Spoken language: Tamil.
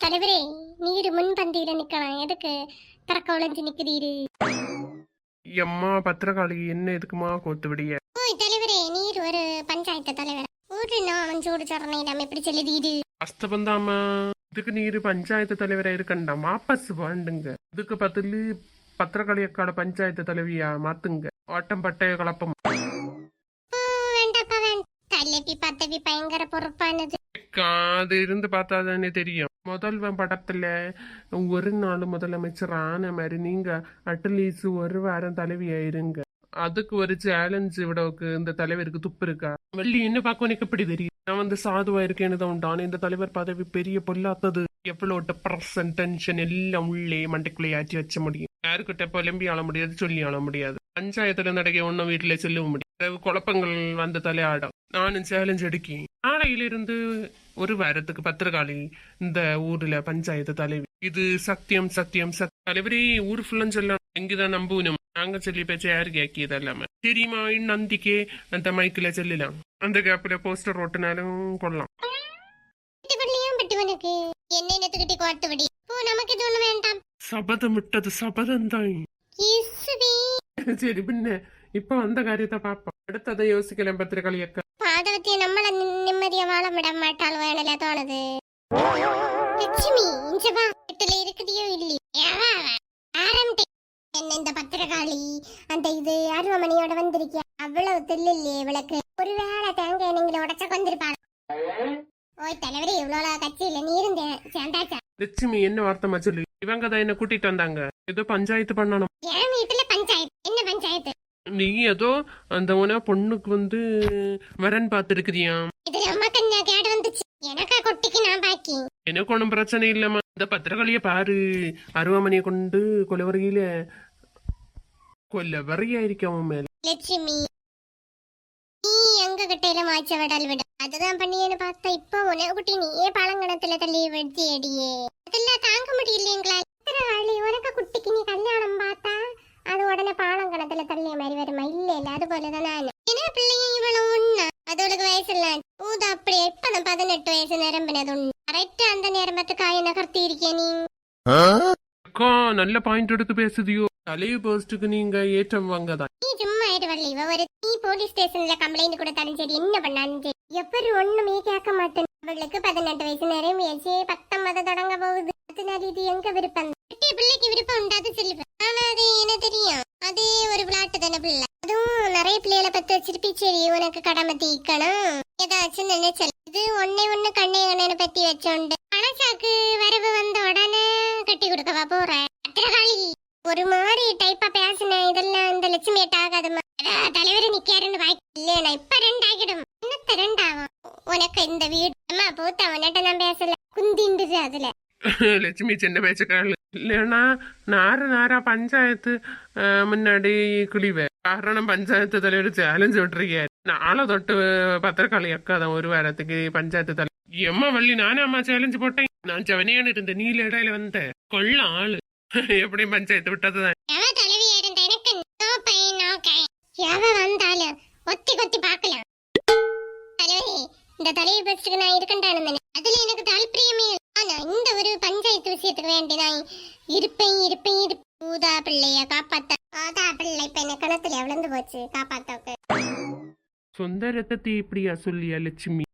தலைவரே, நீர் முன்பந்தியில நிக்கலாம். எதுக்கு திறக்க ஒளிஞ்சு நிக்கிறீரு? எம்மா பத்திரகாளி என்ன எதுக்குமா கோத்து விடிய? ஓய் தலைவரே, நீர் ஒரு பஞ்சாயத்து தலைவர். ஊரு நான் சூடு சொரணையிடாம எப்படி சொல்லுதீரு? அஸ்தபந்தாமா இதுக்கு நீரு பஞ்சாயத்து தலைவரா இருக்கண்டா மாப்பஸ் வாண்டுங்க. இதுக்கு பதிலு பத்திரகாளி அக்காட பஞ்சாயத்து தலைவியா மாத்துங்க. ஆட்டம் பட்டைய கலப்பம். வேண்டாப்பா வேண்டாம். தலைவி பதவி பயங்கர பொறுப்பானது. அது இருந்து பார்த்தாதானே தெரியும். முதல்வன் படத்துல ஒரு நாள் முதலமைச்சர் ஆன மாதிரி நீங்க அட்லீஸ்ட் ஒரு வாரம் தலைவியா இருங்க. அதுக்கு ஒரு சேலஞ்ச் விடவுக்கு இந்த தலைவருக்கு துப்பு இருக்கா? வள்ளி என்ன பார்க்க உனக்கு எப்படி தெரியும்? நான் வந்து சாதுவா இருக்கேன்னு தான் உண்டான இந்த தலைவர் பதவி பெரிய பொல்லாத்தது. எவ்வளவு டிப்ரெஷன் டென்ஷன் எல்லாம் உள்ளே மண்டைக்குள்ளே ஆற்றி வச்ச முடியும். யாருக்கிட்ட புலம்பி ஆள முடியாது, சொல்லி ஆள முடியாது. பஞ்சாயத்துல நடக்க ஒன்னும் வீட்டுல சொல்ல முடியாது. குழப்பங்கள் வந்து தலையாடும். நானும் சேலஞ்ச் எடுக்கேன். நாளையிலிருந்து ஒரு வாரத்துக்கு பத்திரகாளி இந்த ஊர்ல பஞ்சாயத்து தலைவி. இது சத்தியம் சத்தியம் சத்தியம். தலைவரே ஊர் ஃபுல்லும் சொல்லலாம். எங்கதான் நம்பணும். நாங்க சொல்லி பேச்ச யாரு கேக்கியது இல்லாம தெரியுமா? நந்திக்கே அந்த மைக்கில சொல்லலாம். அந்த கேப்ல போஸ்டர் ஓட்டுனாலும் கொள்ளலாம். சபதம் விட்டது சபதம் தான். சரி பின்ன இப்ப அந்த காரியத்தை பாப்போம். அடுத்ததை யோசிக்கலாம் பத்திரகாளி அக்கா. பாதவத்திய நம்மள நிம்மதியா வாழ விட மாட்டாள் வேணல தோணுது. லட்சுமி இங்க வா. வீட்டுல இருக்குதியோ இல்லையா? ஆரம்பிட்டேன். என்ன இந்த பத்திரகாளி அந்த இது அருவமணியோட வந்திருக்கியா? அவ்வளவு தெல்லில்லையே விளக்கு. ஒருவேளை தேங்காய் நீங்கள உடச்ச கொண்டிருப்பாள். ஓய் தலைவரே, இவ்வளவு கட்சியில நீ இருந்தேன் சேர்ந்தாச்சா? லட்சுமி என்ன வார்த்தைமா சொல்லி இவங்க தான் என்ன கூட்டிட்டு வந்தாங்க. ஏதோ பஞ்சாயத்து பண்ணணும். என் வீட்டுல பஞ்சாயத்து? என்ன பஞ்சாயத்து? நீ ஏதோ அந்த உன பொண்ணுக்கு வந்து வரன் பாத்துருக்கிறியா? இது அம்மா கண்ணா கேடு வந்துச்சு. எனக்கா கொட்டிக்கு நான் பாக்கி. எனக்கு ஒண்ணும் பிரச்சனை இல்லம்மா. இந்த பத்திரகாளிய பாரு. அருவாமனையை கொண்டு கொலவரையாயிருக்க மேல. லட்சுமி நீ எங்க கிட்ட மாய்ச்ச விடல் விட அதுதான் பண்ணியேன்னு பார்த்தா இப்போ உனக்கு குட்டி நீயே பழங்கணத்துல தள்ளி வெடிச்சு அடியே. அதெல்லாம் தாங்க முடியலைங்களா? பத்திரகாளி உனக்கு குட்டிக்கு நீ கல்யாணம் பார்த்தா அது உடனே பாலங்கணத்துல தள்ளிய மாதிரி வருமா? இல்ல இல்ல அது போலதான் நானு. ஏன்னா பிள்ளைங்க இவ்வளவு ஒண்ணா அதோட வயசு இல்ல ஊதா அப்படி எப்ப 18 வயசு நிரம்பினது ஒண்ணு. கரெக்டா அந்த நேரத்துக்கு காய நகர்த்தி இருக்கே நீ. அக்கா நல்ல பாயிண்ட் எடுத்து பேசுதியோ. தலைய போஸ்டுக்கு நீங்க ஏற்றம் வாங்கதான். நீ சும்மா ஆயிடுவல்ல. இவ ஒரு நீ போலீஸ் ஸ்டேஷன்ல கம்ப்ளைண்ட் கூட தரும். சரி என்ன பண்ணான்னு எப்படி ஒண்ணுமே கேட்க மாட்டேன். அவளுக்கு 18 வயசு நிரம்பியாச்சு. 19 தொடங்க போகுது. அதனால இது எங்க விருப்பம்? பிள்ளைக்கு விருப்பம் உண்டாது சொல்லுவேன். ஆனா அது என்ன தெரியும்? அதே ஒரு விளையாட்டு தானே பிள்ளை. அதுவும் நிறைய பிள்ளைகளை பத்து வச்சிருப்பி. சரி உனக்கு கடமை தீக்கணும் ஏதாச்சும் நினைச்சல். இது ஒண்ணு கண்ணே கண்ணு பத்தி வச்சோண்டு பணச்சாக்கு வரவு வந்த உடனே கட்டி கொடுக்கவா போற? பத்திரகாளி ஒரு மாதிரி டைப்பா பேசின இதெல்லாம் இந்த லட்சுமி எட்டாகாதுமா. தலைவர் நிக்காருன்னு வாய்க்கு இல்ல. நான் இப்ப 2 ஆகிடும். இன்னத்த 2 ஆகும். உனக்கு இந்த வீடு அம்மா போத்த அவன்கிட்ட நான் பேசல குந்திண்டுது. அதுல லட்சுமி சின்ன பேச்சுக்காள் இல்லைன்னா நாரா பஞ்சாயத்து முன்னாடி குடிவே. காரணம் பஞ்சாயத்து தலைவர் சேலஞ்சு விட்டுருக்காரு. நாளை தொட்டு பத்திரகாளி அக்கா தான் ஒரு வாரத்துக்கு பஞ்சாயத்து தலைவர். எம்மா வள்ளி நானே அம்மா சேலஞ்சு போட்டேன். நான் ஜவனியான்னு இருந்தேன். நீல இடையில வந்த கொள்ள ஆளு எப்படி பஞ்சாயத்து விட்டதுதான். ஒத்தி கொத்தி பாக்கலாம். தலைவரே இந்த தலைவர் பஸ்க்கு நான் இருக்கண்டானு அதுல எனக்கு தால்பிரியமே. ஆனா இந்த ஒரு பஞ்சாயத்து விஷயத்துக்கு வேண்டி நான் இருப்பேன். ஊதா பிள்ளைய காப்பாத்த. ஊதா பிள்ளை இப்ப என்ன கணத்துல விழுந்து போச்சு காப்பாத்தாக்கு. சொந்த ரத்தத்தை இப்படியா சொல்லியா லட்சுமி?